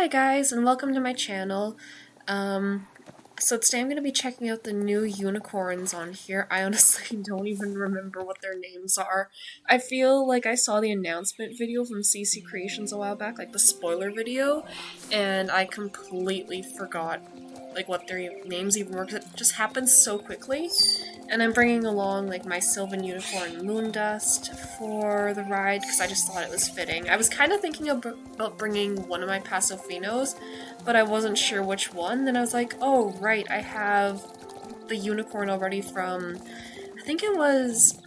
Hi guys, and welcome to my channel. So today I'm going to be checking out the new unicorns on here. I honestly don't even remember what their names are. I feel like I saw the announcement video from CC Creations a while back, like the spoiler video, and I completely forgot like what their names even were, because it just happened so quickly. And I'm bringing along like my Sylvan Unicorn Moondust for the ride because I just thought it was fitting. I was kind of thinking about bringing one of my Pasofinos, but I wasn't sure which one. Then I was like, oh right, I have the unicorn already from, I think it was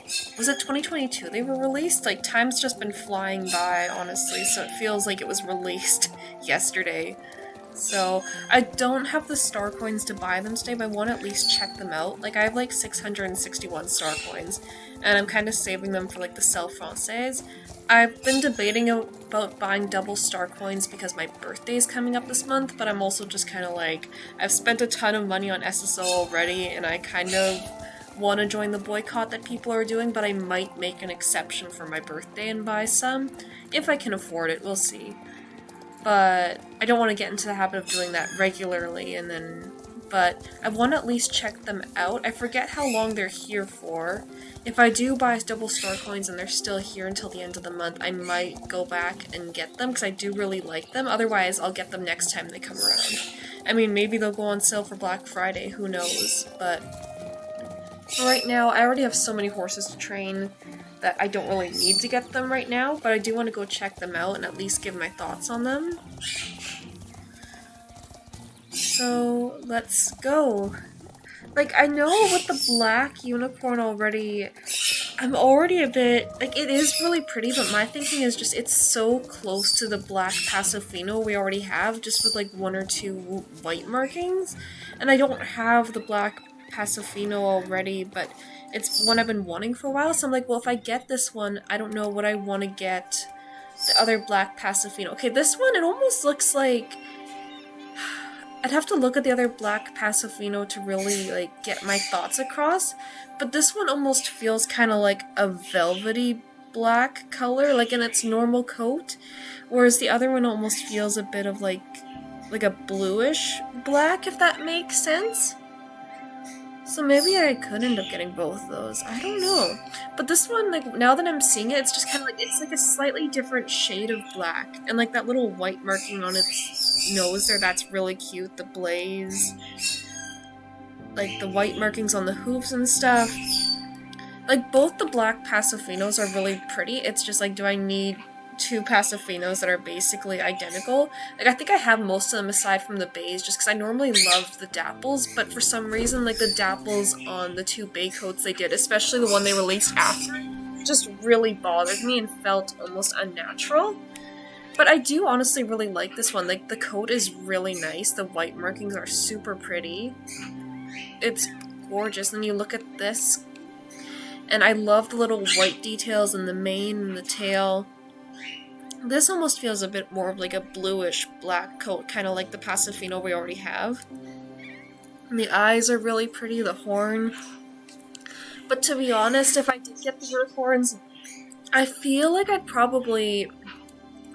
it 2022 they were released? Like, time's just been flying by, honestly, so it feels like it was released yesterday. So, I don't have the star coins to buy them today, but I want to at least check them out. Like, I have like 661 star coins, and I'm kind of saving them for like the Sel Francaise. I've been debating about buying double star coins because my birthday is coming up this month, but I'm also just kind of like, I've spent a ton of money on SSO already, and I kind of want to join the boycott that people are doing, but I might make an exception for my birthday and buy some. If I can afford it, we'll see. But I don't want to get into the habit of doing that regularly, but I want to at least check them out. I forget how long they're here for. If I do buy double star coins and they're still here until the end of the month, I might go back and get them, because I do really like them. Otherwise, I'll get them next time they come around. I mean, maybe they'll go on sale for Black Friday, who knows, but for right now, I already have so many horses to train that I don't really need to get them right now, but I do want to go check them out and at least give my thoughts on them. So, let's go. Like, I know with the black unicorn already, I'm already a bit, like, it is really pretty, but my thinking is just, it's so close to the black Pasofino we already have, just with like one or two white markings, and I don't have the black Pasofino already, but it's one I've been wanting for a while, so I'm like, well, if I get this one, I don't know what I want to get the other black Pasofino. Okay, this one, it almost looks like, I'd have to look at the other black Pasofino to really, like, get my thoughts across, but this one almost feels kind of like a velvety black color, like in its normal coat, whereas the other one almost feels a bit of like a bluish black, if that makes sense. So maybe I could end up getting both of those. I don't know. But this one, like, now that I'm seeing it, it's just kind of like, it's like a slightly different shade of black. And like that little white marking on its nose there, that's really cute. The blaze. Like the white markings on the hooves and stuff. Like, both the black Pasofinos are really pretty. It's just like, do I need two Pasofinos that are basically identical? Like, I think I have most of them aside from the bays, just because I normally loved the dapples, but for some reason, like, the dapples on the two bay coats they did, especially the one they released after, just really bothered me and felt almost unnatural. But I do honestly really like this one. Like, the coat is really nice, the white markings are super pretty. It's gorgeous, and you look at this, and I love the little white details in the mane and the tail. This almost feels a bit more of like a bluish black coat, kind of like the Pasofino we already have. And the eyes are really pretty, the horn. But to be honest, if I did get the unicorns, I feel like I'd probably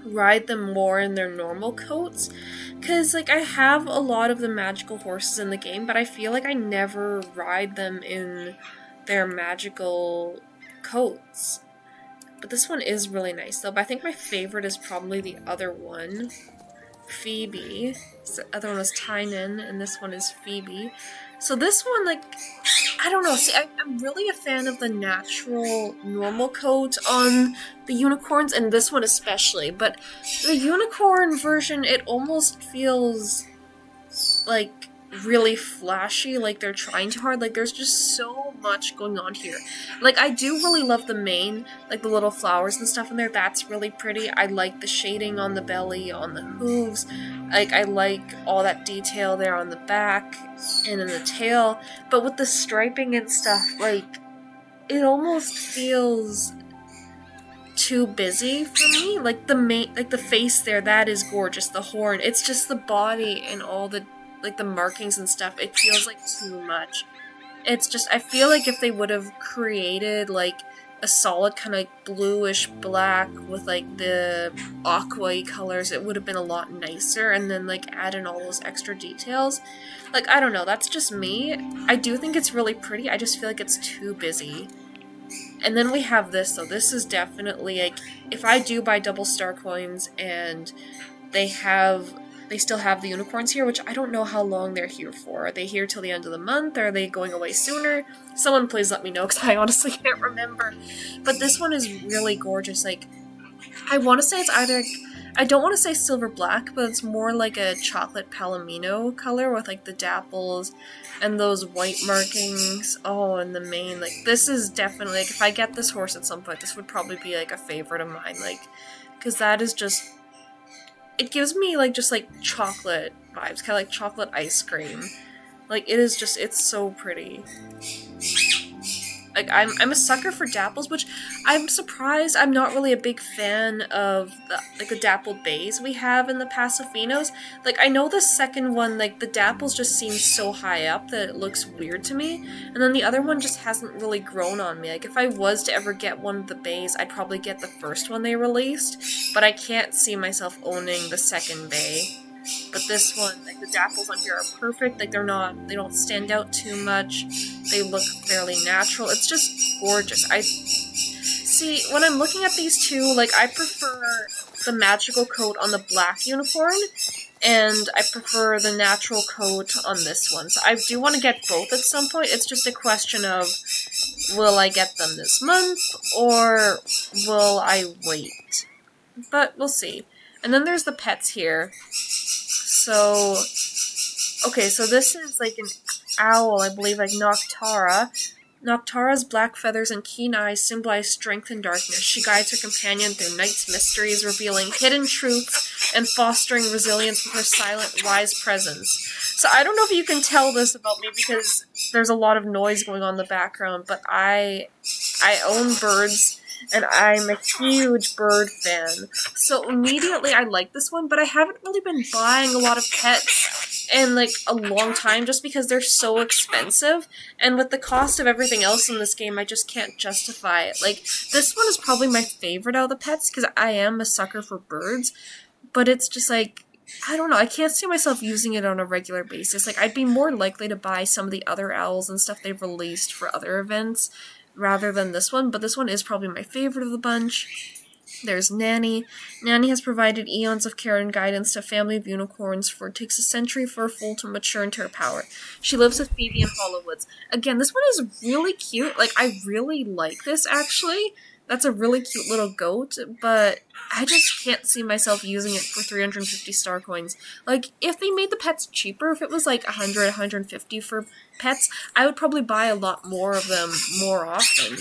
ride them more in their normal coats. Because, like, I have a lot of the magical horses in the game, but I feel like I never ride them in their magical coats. But this one is really nice, though. But I think my favorite is probably the other one, Phoebe. So the other one was Tynan, and this one is Phoebe. So this one, like, I don't know. See, I'm really a fan of the natural, normal coat on the unicorns, and this one especially. But the unicorn version, it almost feels like really flashy, like they're trying too hard. Like, there's just so much going on here. Like, I do really love the mane, like the little flowers and stuff in there. That's really pretty. I like the shading on the belly, on the hooves. Like, I like all that detail there on the back and in the tail. But with the striping and stuff, like, it almost feels too busy for me. Like, the face there, that is gorgeous. The horn, it's just the body and all the, like, the markings and stuff, it feels like too much. It's just, I feel like if they would have created, like, a solid kind of like bluish black with like the aqua-y colors, it would have been a lot nicer, and then like add in all those extra details. Like, I don't know, that's just me. I do think it's really pretty, I just feel like it's too busy. And then we have this, so this is definitely like, if I do buy double star coins and they still have the unicorns here, which I don't know how long they're here for. Are they here till the end of the month? Are they going away sooner? Someone please let me know, because I honestly can't remember. But this one is really gorgeous. Like, I want to say it's either... I don't want to say silver black, but it's more like a chocolate palomino color with like the dapples and those white markings. Oh, and the mane. Like, this is definitely... Like, if I get this horse at some point, this would probably be like a favorite of mine. Like, because that is just... It gives me, like, just, like, chocolate vibes. Kind of like chocolate ice cream. Like, it is just, it's so pretty. Like, I'm a sucker for dapples, which I'm surprised I'm not really a big fan of, the dappled bays we have in the Pasafinos. Like, I know the second one, like, the dapples just seem so high up that it looks weird to me, and then the other one just hasn't really grown on me. Like, if I was to ever get one of the bays, I'd probably get the first one they released, but I can't see myself owning the second bay. But this one, like, the dapples on here are perfect. Like, they don't stand out too much. They look fairly natural. It's just gorgeous. See, when I'm looking at these two, like, I prefer the magical coat on the black unicorn, and I prefer the natural coat on this one. So I do want to get both at some point. It's just a question of, will I get them this month, or will I wait? But we'll see. And then there's the pets here. So, okay, so this is like an owl, I believe, like Noctara. Noctara's black feathers and keen eyes symbolize strength and darkness. She guides her companion through night's mysteries, revealing hidden truths and fostering resilience with her silent, wise presence. So I don't know if you can tell this about me because there's a lot of noise going on in the background, but I own birds, and I'm a huge bird fan. So immediately I like this one, but I haven't really been buying a lot of pets in like a long time just because they're so expensive, and with the cost of everything else in this game, I just can't justify it. Like, this one is probably my favorite out of the pets because I am a sucker for birds, but it's just like, I don't know, I can't see myself using it on a regular basis. Like, I'd be more likely to buy some of the other owls and stuff they've released for other events rather than this one, but this one is probably my favorite of the bunch. There's Nanny. Nanny has provided eons of care and guidance to a family of unicorns, for it takes a century for a foal to mature into her power. She lives with Phoebe in Hollow Woods. Again, this one is really cute. Like, I really like this, actually. That's a really cute little goat, but I just can't see myself using it for 350 star coins. Like, if they made the pets cheaper, if it was like 100, 150 for pets, I would probably buy a lot more of them more often.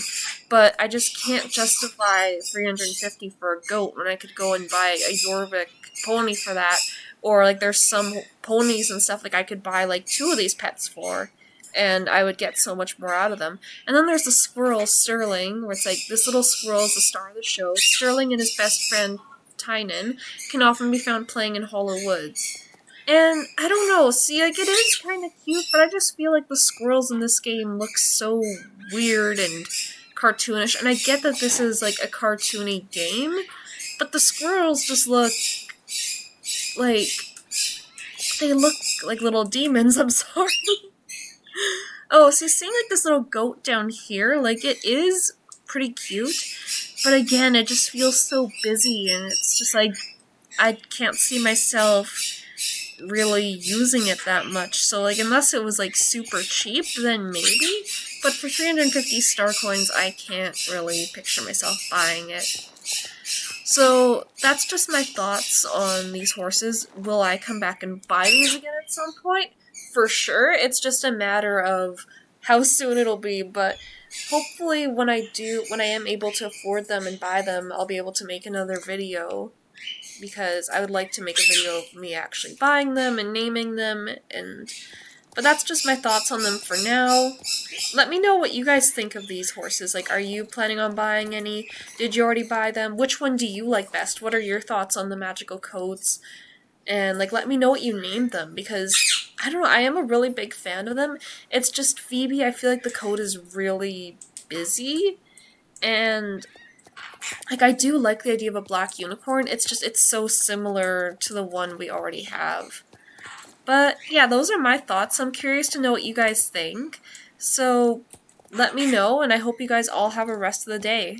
But I just can't justify 350 for a goat when I could go and buy a Jorvik pony for that. Or, like, there's some ponies and stuff, like, I could buy, like, 2 of these pets for, and I would get so much more out of them. And then there's the squirrel, Sterling, where it's like, this little squirrel is the star of the show. Sterling and his best friend, Tynan, can often be found playing in Hollow Woods. And, I don't know, see, like, it is kind of cute, but I just feel like the squirrels in this game look so weird and cartoonish. And I get that this is, like, a cartoony game, but the squirrels just look like, they look like little demons, I'm sorry. Oh, so seeing like this little goat down here, like, it is pretty cute, but again, it just feels so busy, and it's just like, I can't see myself really using it that much. So, like, unless it was like super cheap, then maybe, but for 350 star coins, I can't really picture myself buying it. So, that's just my thoughts on these horses. Will I come back and buy these again at some point? For sure. It's just a matter of how soon it'll be, but hopefully when I am able to afford them and buy them, I'll be able to make another video, because I would like to make a video of me actually buying them and naming them, but that's just my thoughts on them for now. Let me know what you guys think of these horses. Like, are you planning on buying any? Did you already buy them? Which one do you like best? What are your thoughts on the magical coats? And, like, let me know what you named them, because, I don't know, I am a really big fan of them. It's just Phoebe, I feel like the coat is really busy, And like, I do like the idea of a black unicorn. It's just, it's so similar to the one we already have. But yeah, those are my thoughts. I'm curious to know what you guys think. So let me know, and I hope you guys all have a rest of the day.